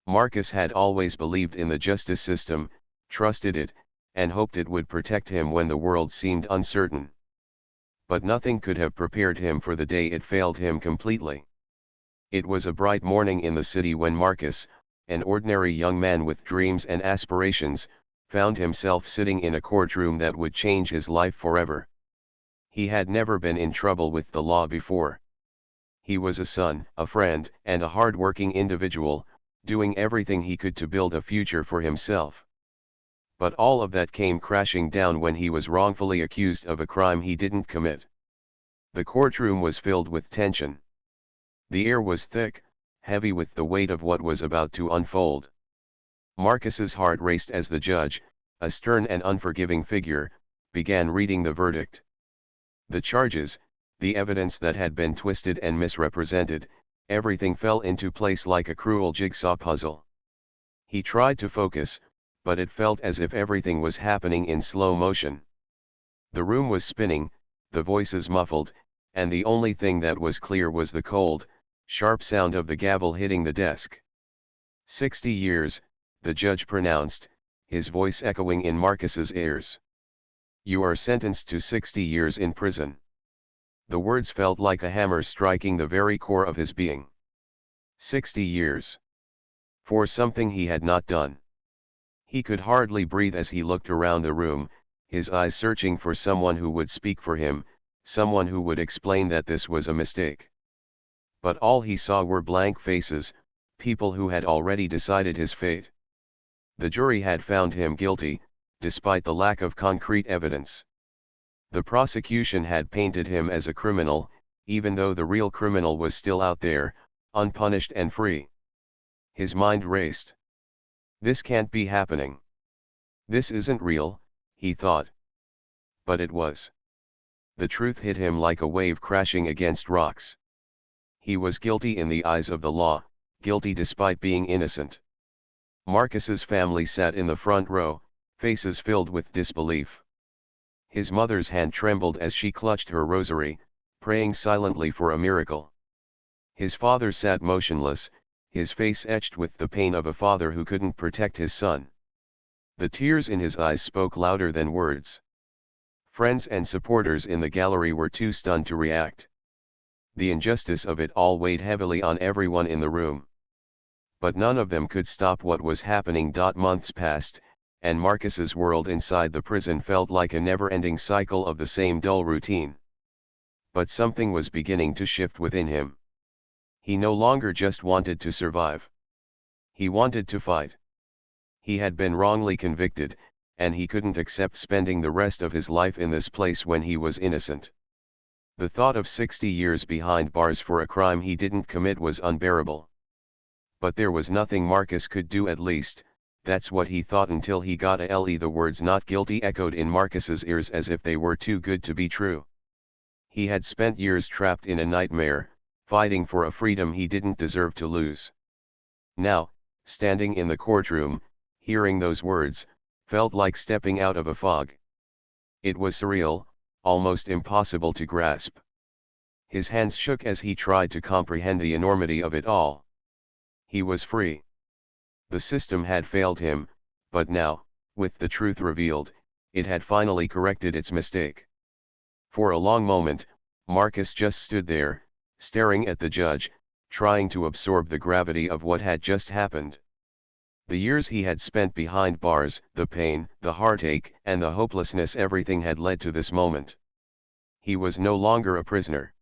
Marcus had always believed in the justice system, trusted it, and hoped it would protect him when the world seemed uncertain. But nothing could have prepared him for the day it failed him completely. It was a bright morning in the city when Marcus, an ordinary young man with dreams and aspirations, found himself sitting in a courtroom that would change his life forever. He had never been in trouble with the law before. He was a son, a friend, and a hard-working individual, doing everything he could to build a future for himself. But all of that came crashing down when he was wrongfully accused of a crime he didn't commit. The courtroom was filled with tension. The air was thick, heavy with the weight of what was about to unfold. Marcus's heart raced as the judge, a stern and unforgiving figure, began reading the verdict. The charges, the evidence that had been twisted and misrepresented, everything fell into place like a cruel jigsaw puzzle. He tried to focus, but it felt as if everything was happening in slow motion. The room was spinning, the voices muffled, and the only thing that was clear was the cold, sharp sound of the gavel hitting the desk. 60 years, the judge pronounced, his voice echoing in Marcus's ears. You are sentenced to 60 years in prison. The words felt like a hammer striking the very core of his being. 60 years. For something he had not done. He could hardly breathe as he looked around the room, his eyes searching for someone who would speak for him, someone who would explain that this was a mistake. But all he saw were blank faces, people who had already decided his fate. The jury had found him guilty, despite the lack of concrete evidence. The prosecution had painted him as a criminal, even though the real criminal was still out there, unpunished and free. His mind raced. This can't be happening. This isn't real, he thought. But it was. The truth hit him like a wave crashing against rocks. He was guilty in the eyes of the law, guilty despite being innocent. Marcus's family sat in the front row, faces filled with disbelief. His mother's hand trembled as she clutched her rosary, praying silently for a miracle. His father sat motionless, his face etched with the pain of a father who couldn't protect his son. The tears in his eyes spoke louder than words. Friends and supporters in the gallery were too stunned to react. The injustice of it all weighed heavily on everyone in the room. But none of them could stop what was happening. Months passed, and Marcus's world inside the prison felt like a never-ending cycle of the same dull routine. But something was beginning to shift within him. He no longer just wanted to survive. He wanted to fight. He had been wrongly convicted, and he couldn't accept spending the rest of his life in this place when he was innocent. The thought of 60 years behind bars for a crime he didn't commit was unbearable. But there was nothing Marcus could do, at least, that's what he thought, until he got a LE. The words "not guilty" echoed in Marcus's ears as if they were too good to be true. He had spent years trapped in a nightmare, fighting for a freedom he didn't deserve to lose. Now, standing in the courtroom, hearing those words, felt like stepping out of a fog. It was surreal, almost impossible to grasp. His hands shook as he tried to comprehend the enormity of it all. He was free. The system had failed him, but now, with the truth revealed, it had finally corrected its mistake. For a long moment, Marcus just stood there, staring at the judge, trying to absorb the gravity of what had just happened. The years he had spent behind bars, the pain, the heartache, and the hopelessness, everything had led to this moment. He was no longer a prisoner.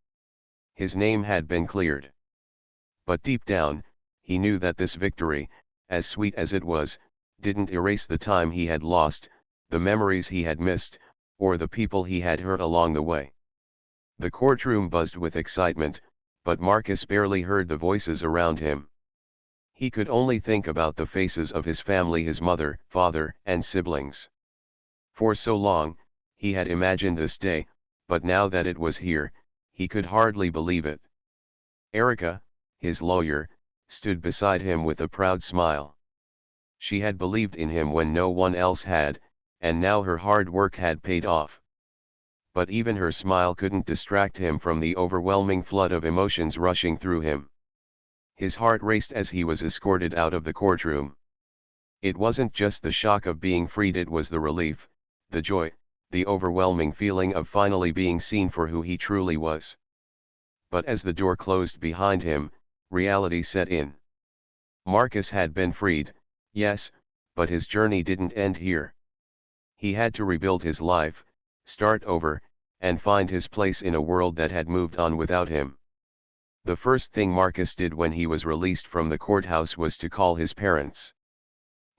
His name had been cleared. But deep down, he knew that this victory, as sweet as it was, didn't erase the time he had lost, the memories he had missed, or the people he had hurt along the way. The courtroom buzzed with excitement, but Marcus barely heard the voices around him. He could only think about the faces of his family, his mother, father, and siblings. For so long, he had imagined this day, but now that it was here, he could hardly believe it. Erica, his lawyer, stood beside him with a proud smile. She had believed in him when no one else had, and now her hard work had paid off. But even her smile couldn't distract him from the overwhelming flood of emotions rushing through him. His heart raced as he was escorted out of the courtroom. It wasn't just the shock of being freed, it was the relief, the joy, the overwhelming feeling of finally being seen for who he truly was. But as the door closed behind him, reality set in. Marcus had been freed, yes, but his journey didn't end here. He had to rebuild his life, start over, and find his place in a world that had moved on without him. The first thing Marcus did when he was released from the courthouse was to call his parents.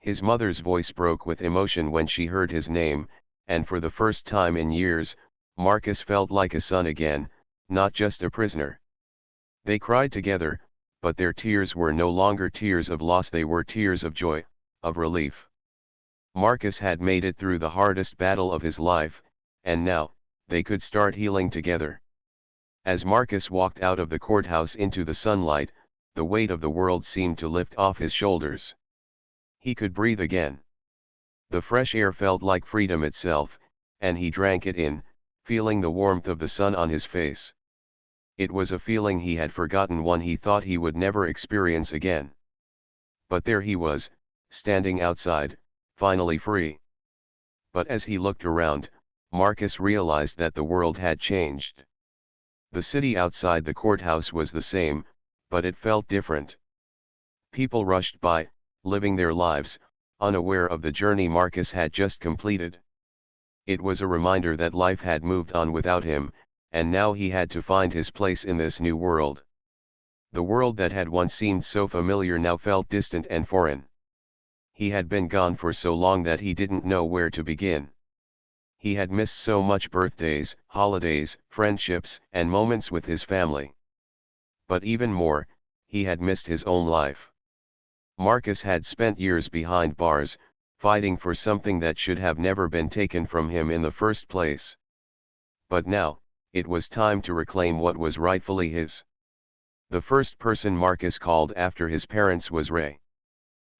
His mother's voice broke with emotion when she heard his name, and for the first time in years, Marcus felt like a son again, not just a prisoner. They cried together, but their tears were no longer tears of loss, they were tears of joy, of relief. Marcus had made it through the hardest battle of his life, and now, they could start healing together. As Marcus walked out of the courthouse into the sunlight, the weight of the world seemed to lift off his shoulders. He could breathe again. The fresh air felt like freedom itself, and he drank it in, feeling the warmth of the sun on his face. It was a feeling he had forgotten, one he thought he would never experience again. But there he was, standing outside, finally free. But as he looked around, Marcus realized that the world had changed. The city outside the courthouse was the same, but it felt different. People rushed by, living their lives, unaware of the journey Marcus had just completed. It was a reminder that life had moved on without him, and now he had to find his place in this new world. The world that had once seemed so familiar now felt distant and foreign. He had been gone for so long that he didn't know where to begin. He had missed so much: birthdays, holidays, friendships, and moments with his family. But even more, he had missed his own life. Marcus had spent years behind bars, fighting for something that should have never been taken from him in the first place. But now, it was time to reclaim what was rightfully his. The first person Marcus called after his parents was Ray.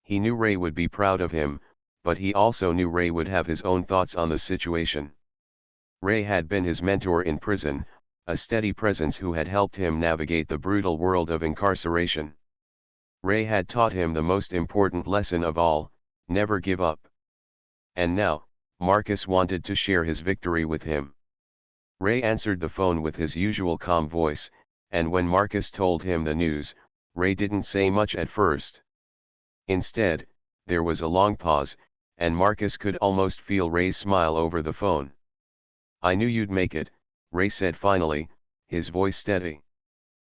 He knew Ray would be proud of him, but he also knew Ray would have his own thoughts on the situation. Ray had been his mentor in prison, a steady presence who had helped him navigate the brutal world of incarceration. Ray had taught him the most important lesson of all: never give up. And now, Marcus wanted to share his victory with him. Ray answered the phone with his usual calm voice, and when Marcus told him the news, Ray didn't say much at first. Instead, there was a long pause, and Marcus could almost feel Ray's smile over the phone. "I knew you'd make it," Ray said finally, his voice steady.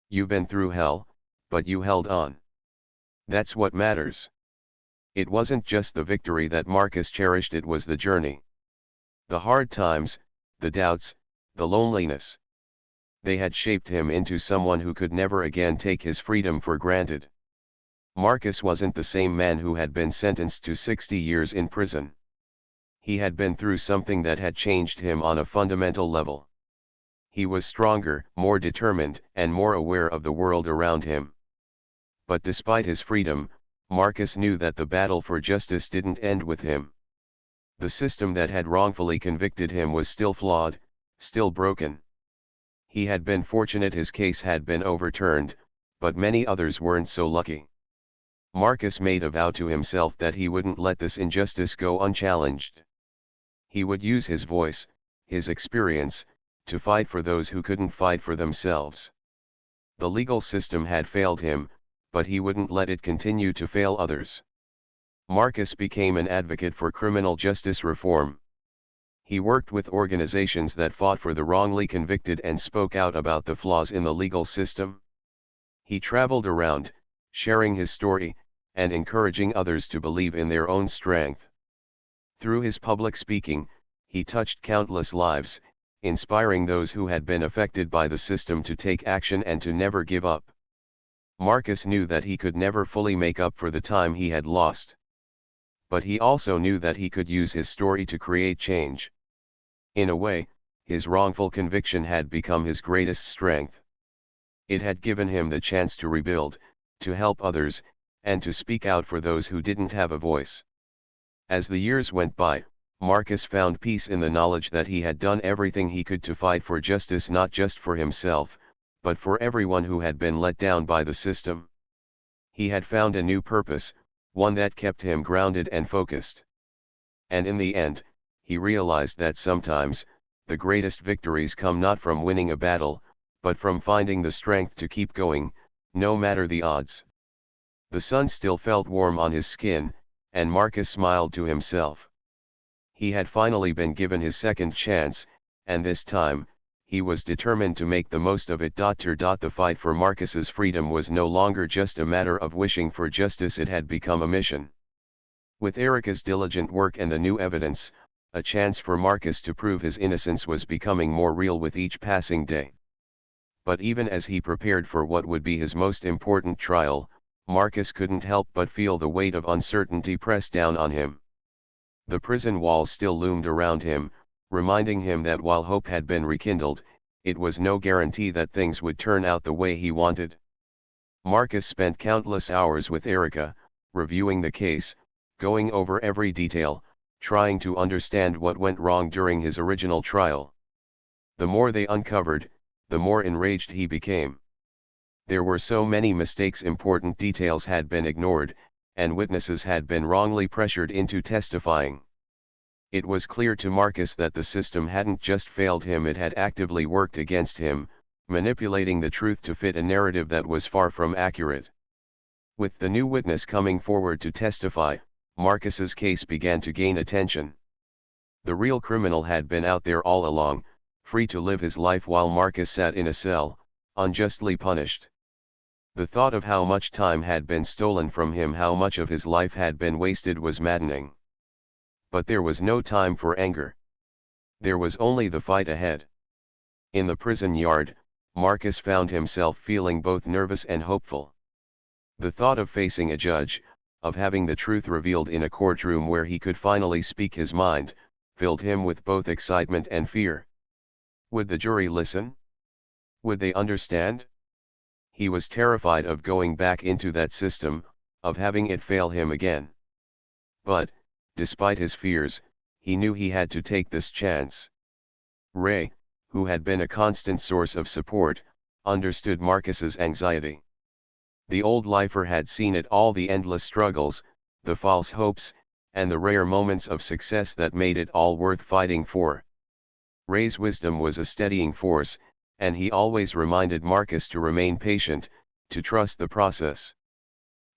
"You've been through hell, but you held on. That's what matters." It wasn't just the victory that Marcus cherished, it was the journey. The hard times, the doubts, the loneliness. They had shaped him into someone who could never again take his freedom for granted. Marcus wasn't the same man who had been sentenced to 60 years in prison. He had been through something that had changed him on a fundamental level. He was stronger, more determined, and more aware of the world around him. But despite his freedom, Marcus knew that the battle for justice didn't end with him. The system that had wrongfully convicted him was still flawed, still broken. He had been fortunate his case had been overturned, but many others weren't so lucky. Marcus made a vow to himself that he wouldn't let this injustice go unchallenged. He would use his voice, his experience, to fight for those who couldn't fight for themselves. The legal system had failed him, but he wouldn't let it continue to fail others. Marcus became an advocate for criminal justice reform. He worked with organizations that fought for the wrongly convicted and spoke out about the flaws in the legal system. He traveled around, sharing his story, and encouraging others to believe in their own strength. Through his public speaking, he touched countless lives, inspiring those who had been affected by the system to take action and to never give up. Marcus knew that he could never fully make up for the time he had lost. But he also knew that he could use his story to create change. In a way, his wrongful conviction had become his greatest strength. It had given him the chance to rebuild, to help others, and to speak out for those who didn't have a voice. As the years went by, Marcus found peace in the knowledge that he had done everything he could to fight for justice, not just for himself, but for everyone who had been let down by the system. He had found a new purpose, one that kept him grounded and focused. And in the end, he realized that sometimes, the greatest victories come not from winning a battle, but from finding the strength to keep going, no matter the odds. The sun still felt warm on his skin, and Marcus smiled to himself. He had finally been given his second chance, and this time, he was determined to make the most of it. The fight for Marcus's freedom was no longer just a matter of wishing for justice, it had become a mission. With Erica's diligent work and the new evidence, a chance for Marcus to prove his innocence was becoming more real with each passing day. But even as he prepared for what would be his most important trial, Marcus couldn't help but feel the weight of uncertainty press down on him. The prison walls still loomed around him, reminding him that while hope had been rekindled, it was no guarantee that things would turn out the way he wanted. Marcus spent countless hours with Erica, reviewing the case, going over every detail, trying to understand what went wrong during his original trial. The more they uncovered, the more enraged he became. There were so many mistakes, important details had been ignored, and witnesses had been wrongly pressured into testifying. It was clear to Marcus that the system hadn't just failed him, it had actively worked against him, manipulating the truth to fit a narrative that was far from accurate. With the new witness coming forward to testify, Marcus's case began to gain attention. The real criminal had been out there all along, free to live his life while Marcus sat in a cell, unjustly punished. The thought of how much time had been stolen from him, how much of his life had been wasted, was maddening. But there was no time for anger. There was only the fight ahead. In the prison yard, Marcus found himself feeling both nervous and hopeful. The thought of facing a judge, of having the truth revealed in a courtroom where he could finally speak his mind, filled him with both excitement and fear. Would the jury listen? Would they understand? He was terrified of going back into that system, of having it fail him again. But, despite his fears, he knew he had to take this chance. Ray, who had been a constant source of support, understood Marcus's anxiety. The old lifer had seen it all, the endless struggles, the false hopes, and the rare moments of success that made it all worth fighting for. Ray's wisdom was a steadying force, and he always reminded Marcus to remain patient, to trust the process.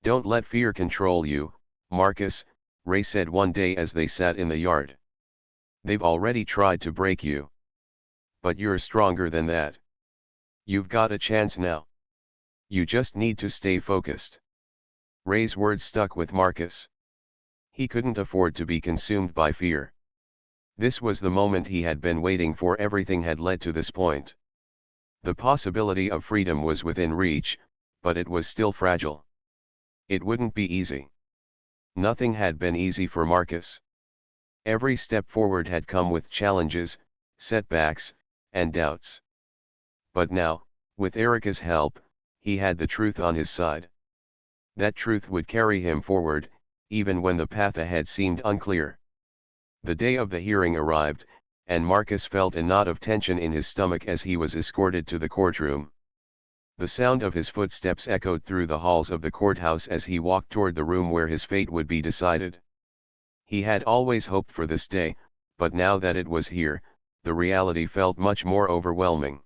"Don't let fear control you, Marcus," Ray said one day as they sat in the yard. "They've already tried to break you. But you're stronger than that. You've got a chance now. You just need to stay focused." Ray's words stuck with Marcus. He couldn't afford to be consumed by fear. This was the moment he had been waiting for. Everything had led to this point. The possibility of freedom was within reach, but it was still fragile. It wouldn't be easy. Nothing had been easy for Marcus. Every step forward had come with challenges, setbacks, and doubts. But now, with Erica's help, he had the truth on his side. That truth would carry him forward, even when the path ahead seemed unclear. The day of the hearing arrived, and Marcus felt a knot of tension in his stomach as he was escorted to the courtroom. The sound of his footsteps echoed through the halls of the courthouse as he walked toward the room where his fate would be decided. He had always hoped for this day, but now that it was here, the reality felt much more overwhelming.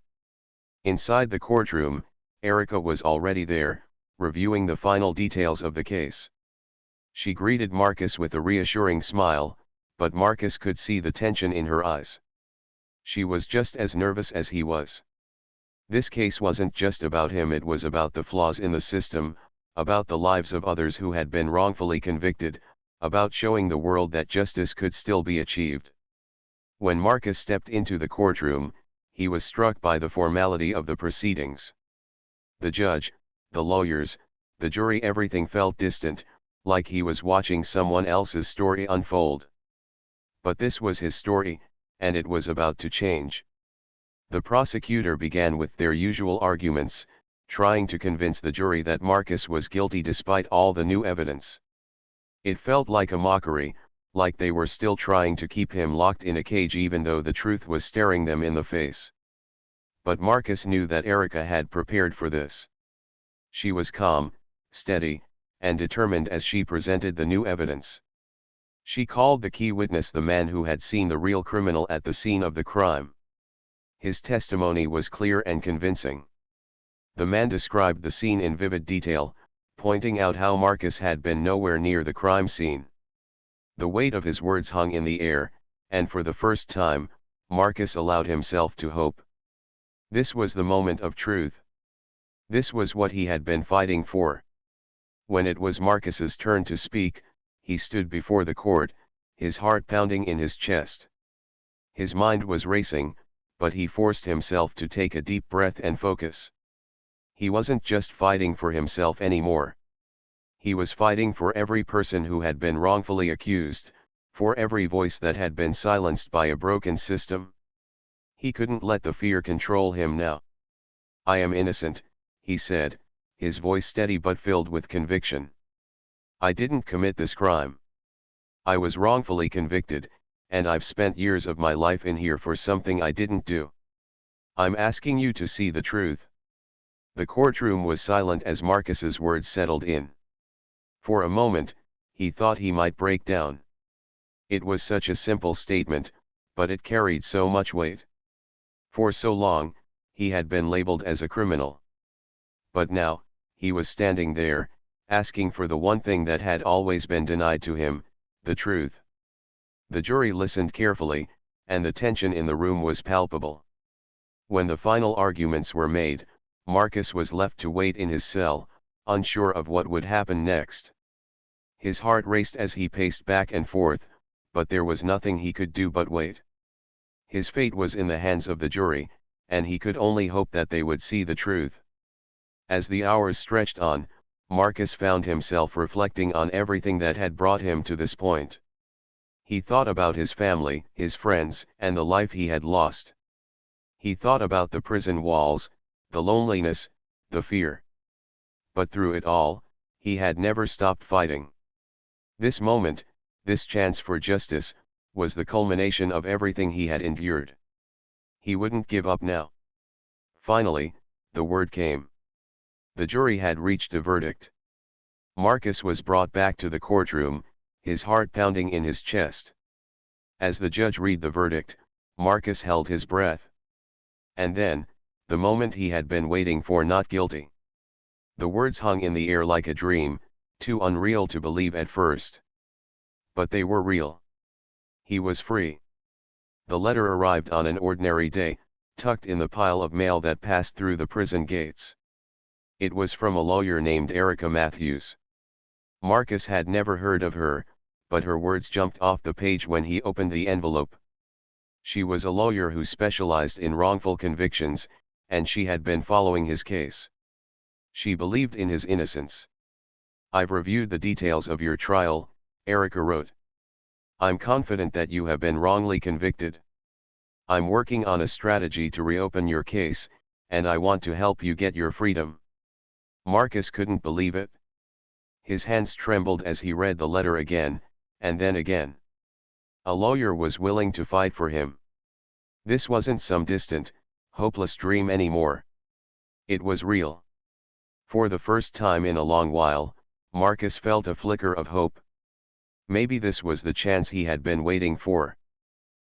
Inside the courtroom, Erica was already there, reviewing the final details of the case. She greeted Marcus with a reassuring smile, but Marcus could see the tension in her eyes. She was just as nervous as he was. This case wasn't just about him, it was about the flaws in the system, about the lives of others who had been wrongfully convicted, about showing the world that justice could still be achieved. When Marcus stepped into the courtroom, he was struck by the formality of the proceedings. The judge, the lawyers, the jury, everything felt distant, like he was watching someone else's story unfold. But this was his story, and it was about to change. The prosecutor began with their usual arguments, trying to convince the jury that Marcus was guilty despite all the new evidence. It felt like a mockery, like they were still trying to keep him locked in a cage even though the truth was staring them in the face. But Marcus knew that Erica had prepared for this. She was calm, steady, and determined as she presented the new evidence. She called the key witness, the man who had seen the real criminal at the scene of the crime. His testimony was clear and convincing. The man described the scene in vivid detail, pointing out how Marcus had been nowhere near the crime scene. The weight of his words hung in the air, and for the first time, Marcus allowed himself to hope. This was the moment of truth. This was what he had been fighting for. When it was Marcus's turn to speak, he stood before the court, his heart pounding in his chest. His mind was racing, but he forced himself to take a deep breath and focus. He wasn't just fighting for himself anymore. He was fighting for every person who had been wrongfully accused, for every voice that had been silenced by a broken system. He couldn't let the fear control him now. "I am innocent," he said, his voice steady but filled with conviction. "I didn't commit this crime. I was wrongfully convicted, and I've spent years of my life in here for something I didn't do. I'm asking you to see the truth." The courtroom was silent as Marcus's words settled in. For a moment, he thought he might break down. It was such a simple statement, but it carried so much weight. For so long, he had been labeled as a criminal. But now, he was standing there, asking for the one thing that had always been denied to him, the truth. The jury listened carefully, and the tension in the room was palpable. When the final arguments were made, Marcus was left to wait in his cell, unsure of what would happen next. His heart raced as he paced back and forth, but there was nothing he could do but wait. His fate was in the hands of the jury, and he could only hope that they would see the truth. As the hours stretched on, Marcus found himself reflecting on everything that had brought him to this point. He thought about his family, his friends, and the life he had lost. He thought about the prison walls, the loneliness, the fear. But through it all, he had never stopped fighting. This moment, this chance for justice, was the culmination of everything he had endured. He wouldn't give up now. Finally, the word came. The jury had reached a verdict. Marcus was brought back to the courtroom, his heart pounding in his chest. As the judge read the verdict, Marcus held his breath. And then, the moment he had been waiting for: not guilty. The words hung in the air like a dream, too unreal to believe at first. But they were real. He was free. The letter arrived on an ordinary day, tucked in the pile of mail that passed through the prison gates. It was from a lawyer named Erica Matthews. Marcus had never heard of her, but her words jumped off the page when he opened the envelope. She was a lawyer who specialized in wrongful convictions, and she had been following his case. She believed in his innocence. "I've reviewed the details of your trial," Erica wrote. "I'm confident that you have been wrongly convicted. I'm working on a strategy to reopen your case, and I want to help you get your freedom." Marcus couldn't believe it. His hands trembled as he read the letter again, and then again. A lawyer was willing to fight for him. This wasn't some distant, hopeless dream anymore. It was real. For the first time in a long while, Marcus felt a flicker of hope. Maybe this was the chance he had been waiting for.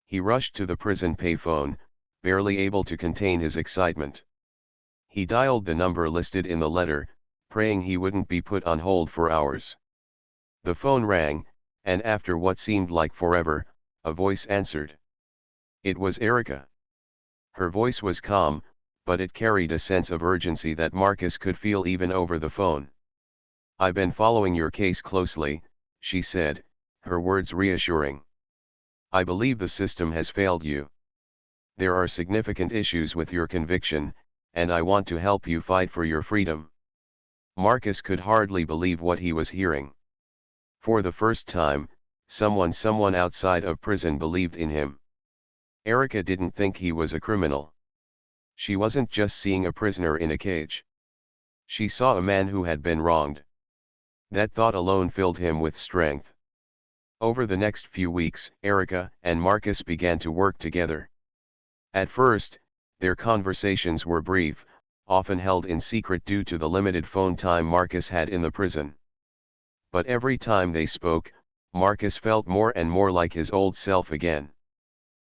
He rushed to the prison payphone, barely able to contain his excitement. He dialed the number listed in the letter, praying he wouldn't be put on hold for hours. The phone rang, and after what seemed like forever, a voice answered. It was Erica. Her voice was calm, but it carried a sense of urgency that Marcus could feel even over the phone. "I've been following your case closely," she said, her words reassuring. "I believe the system has failed you. There are significant issues with your conviction, and I want to help you fight for your freedom." Marcus could hardly believe what he was hearing. For the first time, someone outside of prison believed in him. Erica didn't think he was a criminal. She wasn't just seeing a prisoner in a cage. She saw a man who had been wronged. That thought alone filled him with strength. Over the next few weeks, Erica and Marcus began to work together. At first, their conversations were brief, often held in secret due to the limited phone time Marcus had in the prison. But every time they spoke, Marcus felt more and more like his old self again.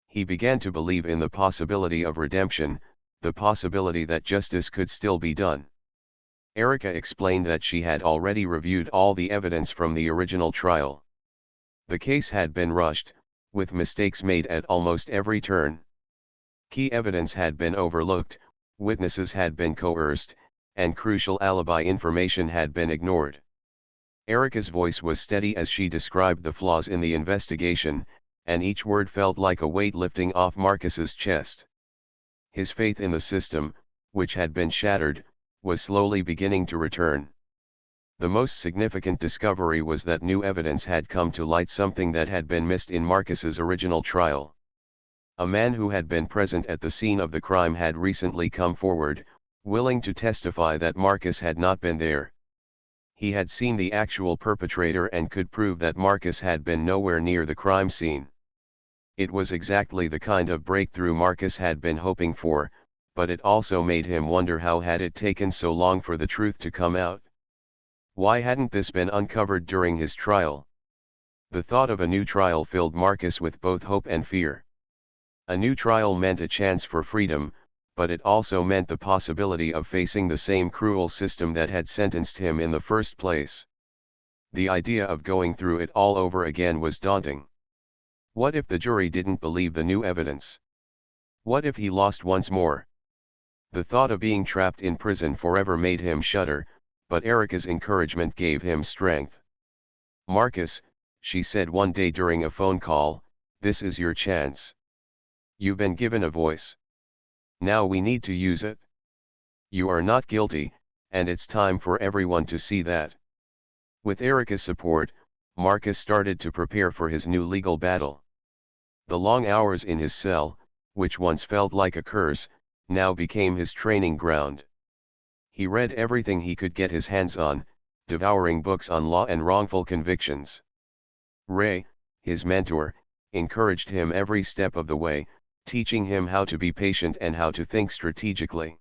He began to believe in the possibility of redemption, the possibility that justice could still be done. Erica explained that she had already reviewed all the evidence from the original trial. The case had been rushed, with mistakes made at almost every turn. Key evidence had been overlooked, witnesses had been coerced, and crucial alibi information had been ignored. Erica's voice was steady as she described the flaws in the investigation, and each word felt like a weight lifting off Marcus's chest. His faith in the system, which had been shattered, was slowly beginning to return. The most significant discovery was that new evidence had come to light, something that had been missed in Marcus's original trial. A man who had been present at the scene of the crime had recently come forward, willing to testify that Marcus had not been there. He had seen the actual perpetrator and could prove that Marcus had been nowhere near the crime scene. It was exactly the kind of breakthrough Marcus had been hoping for, but it also made him wonder how had it taken so long for the truth to come out. Why hadn't this been uncovered during his trial? The thought of a new trial filled Marcus with both hope and fear. A new trial meant a chance for freedom, but it also meant the possibility of facing the same cruel system that had sentenced him in the first place. The idea of going through it all over again was daunting. What if the jury didn't believe the new evidence? What if he lost once more? The thought of being trapped in prison forever made him shudder, but Erica's encouragement gave him strength. "Marcus," she said one day during a phone call, "this is your chance. You've been given a voice. Now we need to use it. You are not guilty, and it's time for everyone to see that." With Erica's support, Marcus started to prepare for his new legal battle. The long hours in his cell, which once felt like a curse, now became his training ground. He read everything he could get his hands on, devouring books on law and wrongful convictions. Ray, his mentor, encouraged him every step of the way, teaching him how to be patient and how to think strategically.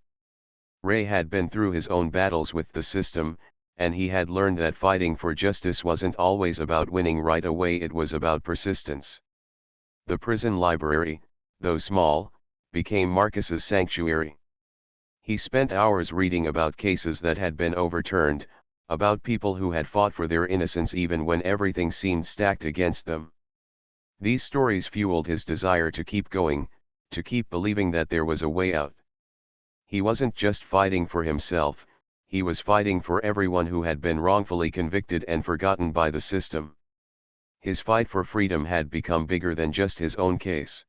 Ray had been through his own battles with the system, and he had learned that fighting for justice wasn't always about winning right away, it was about persistence. The prison library, though small, became Marcus's sanctuary. He spent hours reading about cases that had been overturned, about people who had fought for their innocence even when everything seemed stacked against them. These stories fueled his desire to keep going, to keep believing that there was a way out. He wasn't just fighting for himself, he was fighting for everyone who had been wrongfully convicted and forgotten by the system. His fight for freedom had become bigger than just his own case.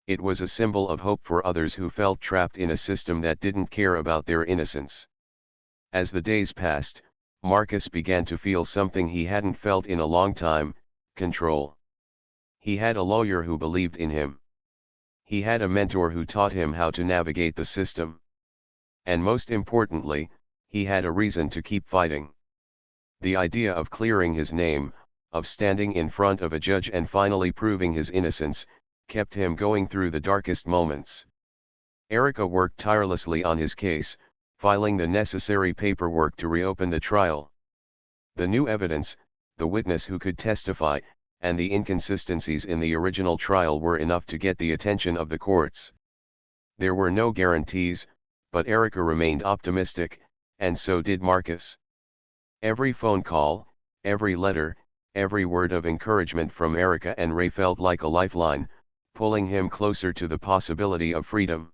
It was a symbol of hope for others who felt trapped in a system that didn't care about their innocence. As the days passed, Marcus began to feel something he hadn't felt in a long time: control. He had a lawyer who believed in him. He had a mentor who taught him how to navigate the system. And most importantly, he had a reason to keep fighting. The idea of clearing his name, of standing in front of a judge and finally proving his innocence, kept him going through the darkest moments. Erica worked tirelessly on his case, filing the necessary paperwork to reopen the trial. The new evidence, the witness who could testify, and the inconsistencies in the original trial were enough to get the attention of the courts. There were no guarantees, but Erica remained optimistic, and so did Marcus. Every phone call, every letter, every word of encouragement from Erica and Ray felt like a lifeline, pulling him closer to the possibility of freedom.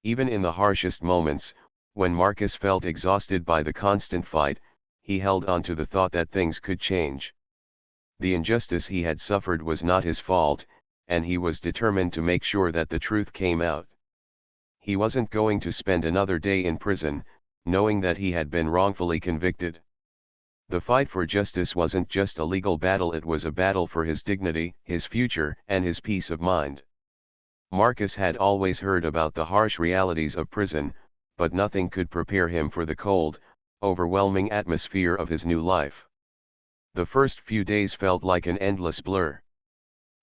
Even in the harshest moments, when Marcus felt exhausted by the constant fight, he held on to the thought that things could change. The injustice he had suffered was not his fault, and he was determined to make sure that the truth came out. He wasn't going to spend another day in prison, knowing that he had been wrongfully convicted. The fight for justice wasn't just a legal battle, it was a battle for his dignity, his future, and his peace of mind. Marcus had always heard about the harsh realities of prison, but nothing could prepare him for the cold, overwhelming atmosphere of his new life. The first few days felt like an endless blur.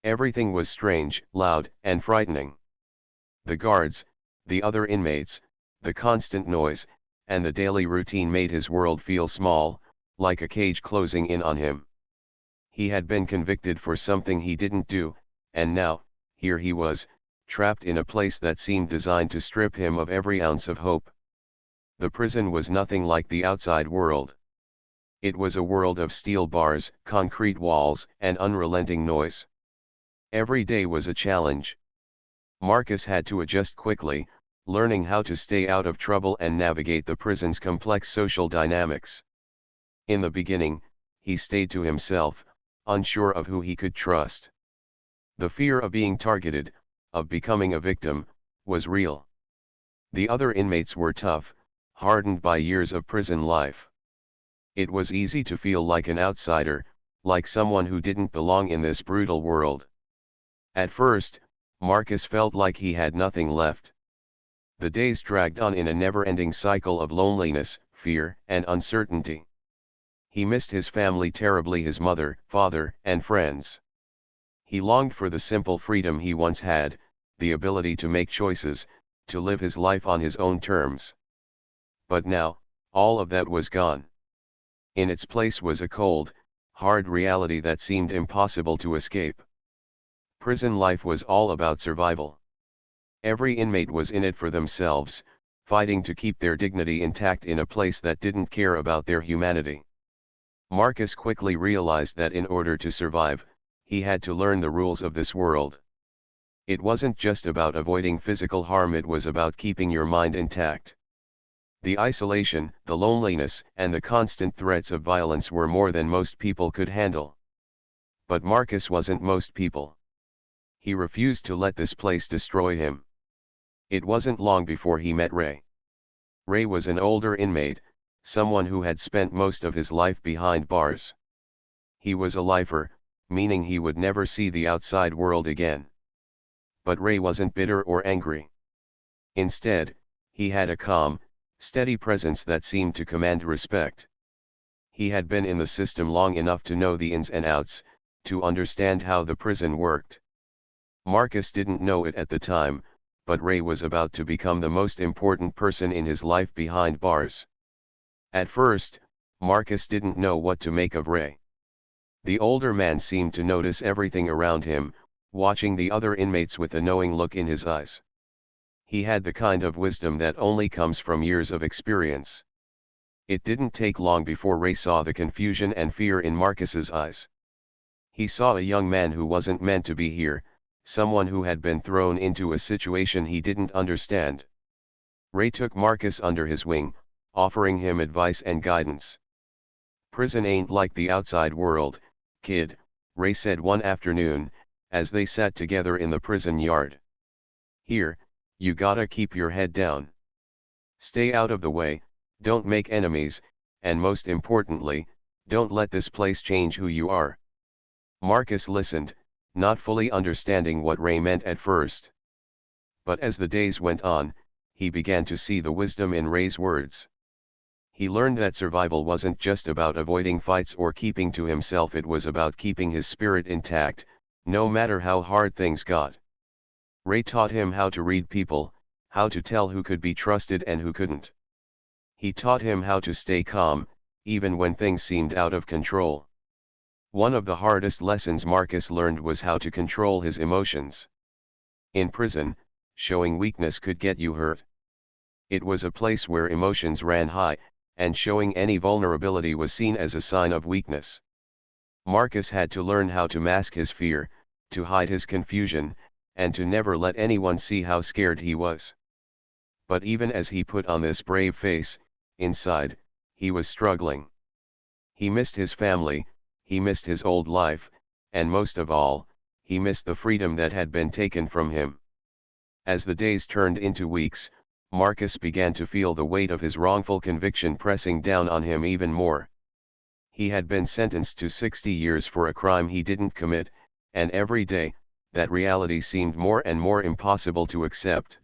Everything was strange, loud, and frightening. The guards, the other inmates, The constant noise, and the daily routine made his world feel small, like a cage closing in on him. He had been convicted for something he didn't do, and now, here he was, trapped in a place that seemed designed to strip him of every ounce of hope. The prison was nothing like the outside world. It was a world of steel bars, concrete walls, and unrelenting noise. Every day was a challenge. Marcus had to adjust quickly, learning how to stay out of trouble and navigate the prison's complex social dynamics. In the beginning, he stayed to himself, unsure of who he could trust. The fear of being targeted, of becoming a victim, was real. The other inmates were tough, hardened by years of prison life. It was easy to feel like an outsider, like someone who didn't belong in this brutal world. At first, Marcus felt like he had nothing left. The days dragged on in a never-ending cycle of loneliness, fear, and uncertainty. He missed his family terribly, his mother, father, and friends. He longed for the simple freedom he once had, the ability to make choices, to live his life on his own terms. But now, all of that was gone. In its place was a cold, hard reality that seemed impossible to escape. Prison life was all about survival. Every inmate was in it for themselves, fighting to keep their dignity intact in a place that didn't care about their humanity. Marcus quickly realized that in order to survive, he had to learn the rules of this world. It wasn't just about avoiding physical harm, it was about keeping your mind intact. The isolation, the loneliness, and the constant threats of violence were more than most people could handle. But Marcus wasn't most people. He refused to let this place destroy him. It wasn't long before he met Ray. Ray was an older inmate, someone who had spent most of his life behind bars. He was a lifer, meaning he would never see the outside world again. But Ray wasn't bitter or angry. Instead, he had a calm, steady presence that seemed to command respect. He had been in the system long enough to know the ins and outs, to understand how the prison worked. Marcus didn't know it at the time, but Ray was about to become the most important person in his life behind bars. At first, Marcus didn't know what to make of Ray. The older man seemed to notice everything around him, watching the other inmates with a knowing look in his eyes. He had the kind of wisdom that only comes from years of experience. It didn't take long before Ray saw the confusion and fear in Marcus's eyes. He saw a young man who wasn't meant to be here, someone who had been thrown into a situation he didn't understand. Ray took Marcus under his wing, offering him advice and guidance. "Prison ain't like the outside world, kid," Ray said one afternoon, as they sat together in the prison yard. "Here, you gotta keep your head down. Stay out of the way, don't make enemies, and most importantly, don't let this place change who you are." Marcus listened, not fully understanding what Ray meant at first. But as the days went on, he began to see the wisdom in Ray's words. He learned that survival wasn't just about avoiding fights or keeping to himself, it was about keeping his spirit intact, no matter how hard things got. Ray taught him how to read people, how to tell who could be trusted and who couldn't. He taught him how to stay calm, even when things seemed out of control. One of the hardest lessons Marcus learned was how to control his emotions. In prison, showing weakness could get you hurt. It was a place where emotions ran high, and showing any vulnerability was seen as a sign of weakness. Marcus had to learn how to mask his fear, to hide his confusion, and to never let anyone see how scared he was. But even as he put on this brave face, inside, he was struggling. He missed his family, he missed his old life, and most of all, he missed the freedom that had been taken from him. As the days turned into weeks, Marcus began to feel the weight of his wrongful conviction pressing down on him even more. He had been sentenced to 60 years for a crime he didn't commit, and every day, that reality seemed more and more impossible to accept.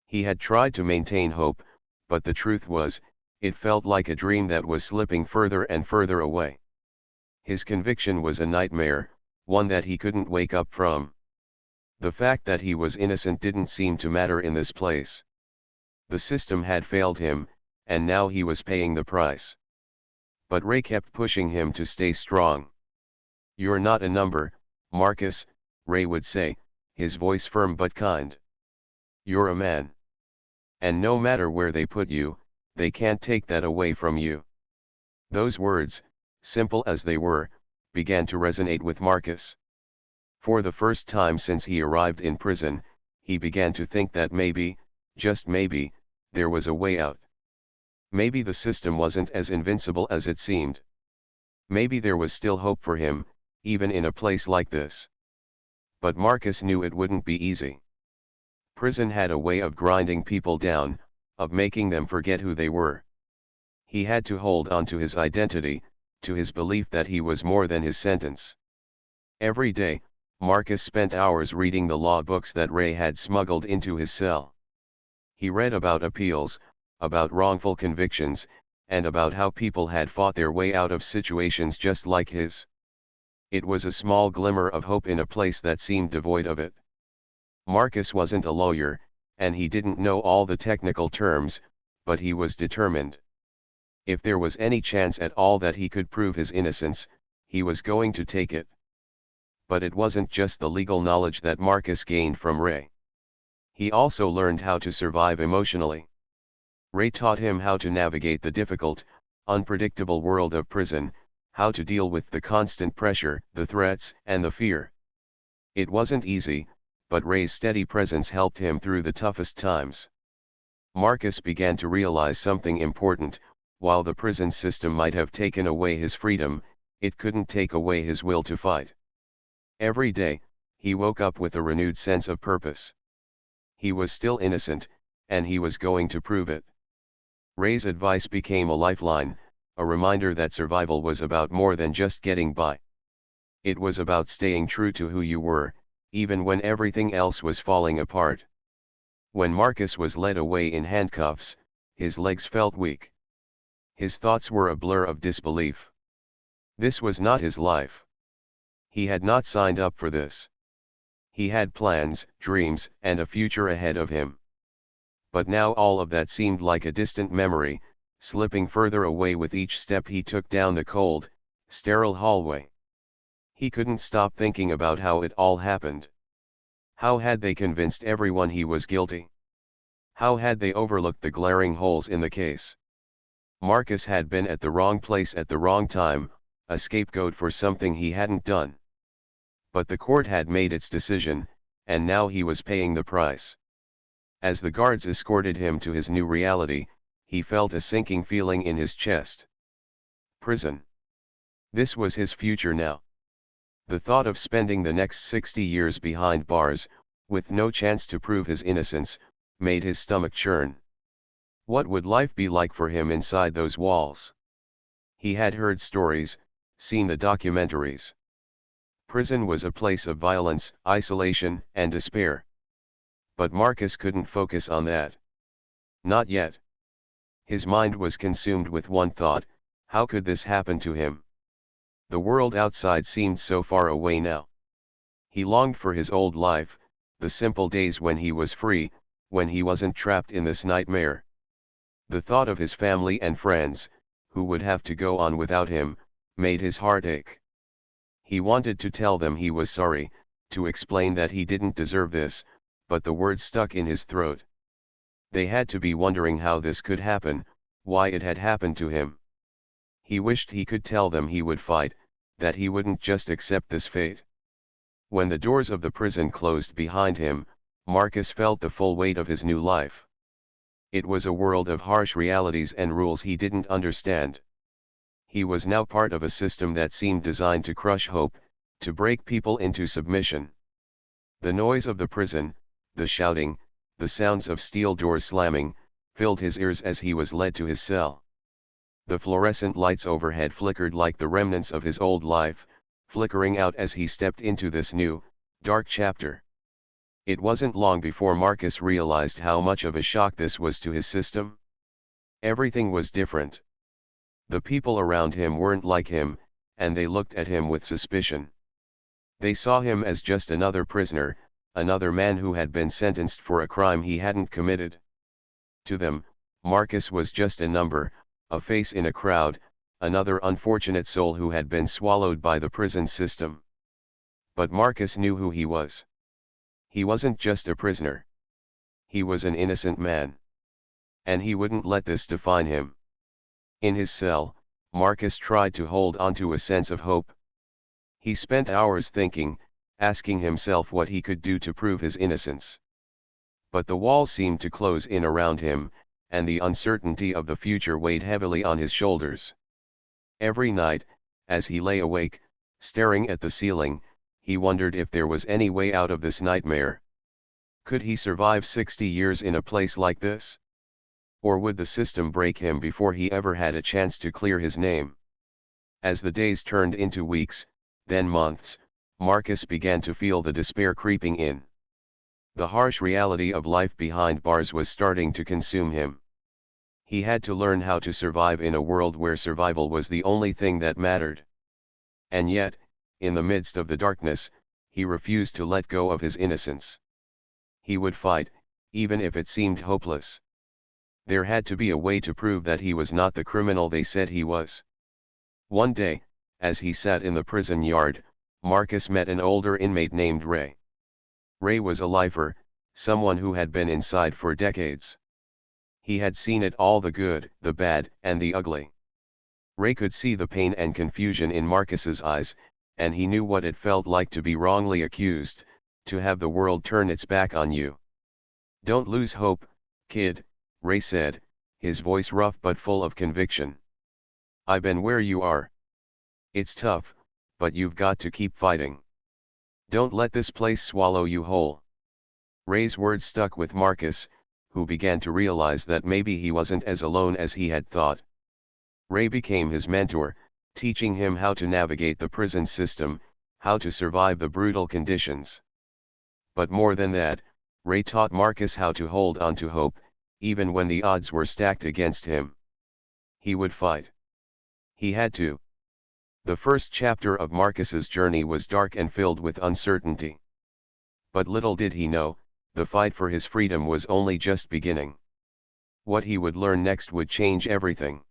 He had tried to maintain hope, but the truth was, it felt like a dream that was slipping further and further away. His conviction was a nightmare, one that he couldn't wake up from. The fact that he was innocent didn't seem to matter in this place. The system had failed him, and now he was paying the price. But Ray kept pushing him to stay strong. "You're not a number, Marcus," Ray would say, his voice firm but kind. "You're a man. And no matter where they put you, they can't take that away from you." Those words, simple as they were, began to resonate with Marcus. For the first time since he arrived in prison, he began to think that maybe, just maybe, there was a way out. Maybe the system wasn't as invincible as it seemed. Maybe there was still hope for him, even in a place like this. But Marcus knew it wouldn't be easy. Prison had a way of grinding people down, of making them forget who they were. He had to hold on to his identity, to his belief that he was more than his sentence. Every day, Marcus spent hours reading the law books that Ray had smuggled into his cell. He read about appeals, about wrongful convictions, and about how people had fought their way out of situations just like his. It was a small glimmer of hope in a place that seemed devoid of it. Marcus wasn't a lawyer, and he didn't know all the technical terms, but he was determined. If there was any chance at all that he could prove his innocence, he was going to take it. But it wasn't just the legal knowledge that Marcus gained from Ray. He also learned how to survive emotionally. Ray taught him how to navigate the difficult, unpredictable world of prison, how to deal with the constant pressure, the threats, and the fear. It wasn't easy, but Ray's steady presence helped him through the toughest times. Marcus began to realize something important: while the prison system might have taken away his freedom, it couldn't take away his will to fight. Every day, he woke up with a renewed sense of purpose. He was still innocent, and he was going to prove it. Ray's advice became a lifeline, a reminder that survival was about more than just getting by. It was about staying true to who you were, even when everything else was falling apart. When Marcus was led away in handcuffs, his legs felt weak. His thoughts were a blur of disbelief. This was not his life. He had not signed up for this. He had plans, dreams, and a future ahead of him. But now all of that seemed like a distant memory, slipping further away with each step he took down the cold, sterile hallway. He couldn't stop thinking about how it all happened. How had they convinced everyone he was guilty? How had they overlooked the glaring holes in the case? Marcus had been at the wrong place at the wrong time, a scapegoat for something he hadn't done. But the court had made its decision, and now he was paying the price. As the guards escorted him to his new reality, he felt a sinking feeling in his chest. Prison. This was his future now. The thought of spending the next 60 years behind bars, with no chance to prove his innocence, made his stomach churn. What would life be like for him inside those walls? He had heard stories, seen the documentaries. Prison was a place of violence, isolation, and despair. But Marcus couldn't focus on that. Not yet. His mind was consumed with one thought: how could this happen to him? The world outside seemed so far away now. He longed for his old life, the simple days when he was free, when he wasn't trapped in this nightmare. The thought of his family and friends, who would have to go on without him, made his heart ache. He wanted to tell them he was sorry, to explain that he didn't deserve this, but the words stuck in his throat. They had to be wondering how this could happen, why it had happened to him. He wished he could tell them he would fight, that he wouldn't just accept this fate. When the doors of the prison closed behind him, Marcus felt the full weight of his new life. It was a world of harsh realities and rules he didn't understand. He was now part of a system that seemed designed to crush hope, to break people into submission. The noise of the prison, the shouting, the sounds of steel doors slamming, filled his ears as he was led to his cell. The fluorescent lights overhead flickered like the remnants of his old life, flickering out as he stepped into this new, dark chapter. It wasn't long before Marcus realized how much of a shock this was to his system. Everything was different. The people around him weren't like him, and they looked at him with suspicion. They saw him as just another prisoner, another man who had been sentenced for a crime he hadn't committed. To them, Marcus was just a number, a face in a crowd, another unfortunate soul who had been swallowed by the prison system. But Marcus knew who he was. He wasn't just a prisoner. He was an innocent man. And he wouldn't let this define him. In his cell, Marcus tried to hold onto a sense of hope. He spent hours thinking, asking himself what he could do to prove his innocence. But the walls seemed to close in around him, and the uncertainty of the future weighed heavily on his shoulders. Every night, as he lay awake, staring at the ceiling, he wondered if there was any way out of this nightmare. Could he survive 60 years in a place like this? Or would the system break him before he ever had a chance to clear his name? As the days turned into weeks, then months, Marcus began to feel the despair creeping in. The harsh reality of life behind bars was starting to consume him. He had to learn how to survive in a world where survival was the only thing that mattered. And yet, in the midst of the darkness, he refused to let go of his innocence. He would fight, even if it seemed hopeless. There had to be a way to prove that he was not the criminal they said he was. One day, as he sat in the prison yard, Marcus met an older inmate named Ray. Ray was a lifer, someone who had been inside for decades. He had seen it all, the good, the bad, and the ugly. Ray could see the pain and confusion in Marcus's eyes, and he knew what it felt like to be wrongly accused, to have the world turn its back on you. "Don't lose hope, kid," Ray said, his voice rough but full of conviction. "I've been where you are. It's tough, but you've got to keep fighting. Don't let this place swallow you whole." Ray's words stuck with Marcus, who began to realize that maybe he wasn't as alone as he had thought. Ray became his mentor, teaching him how to navigate the prison system, how to survive the brutal conditions. But more than that, Ray taught Marcus how to hold on to hope, even when the odds were stacked against him. He would fight. He had to. The first chapter of Marcus's journey was dark and filled with uncertainty. But little did he know, the fight for his freedom was only just beginning. What he would learn next would change everything.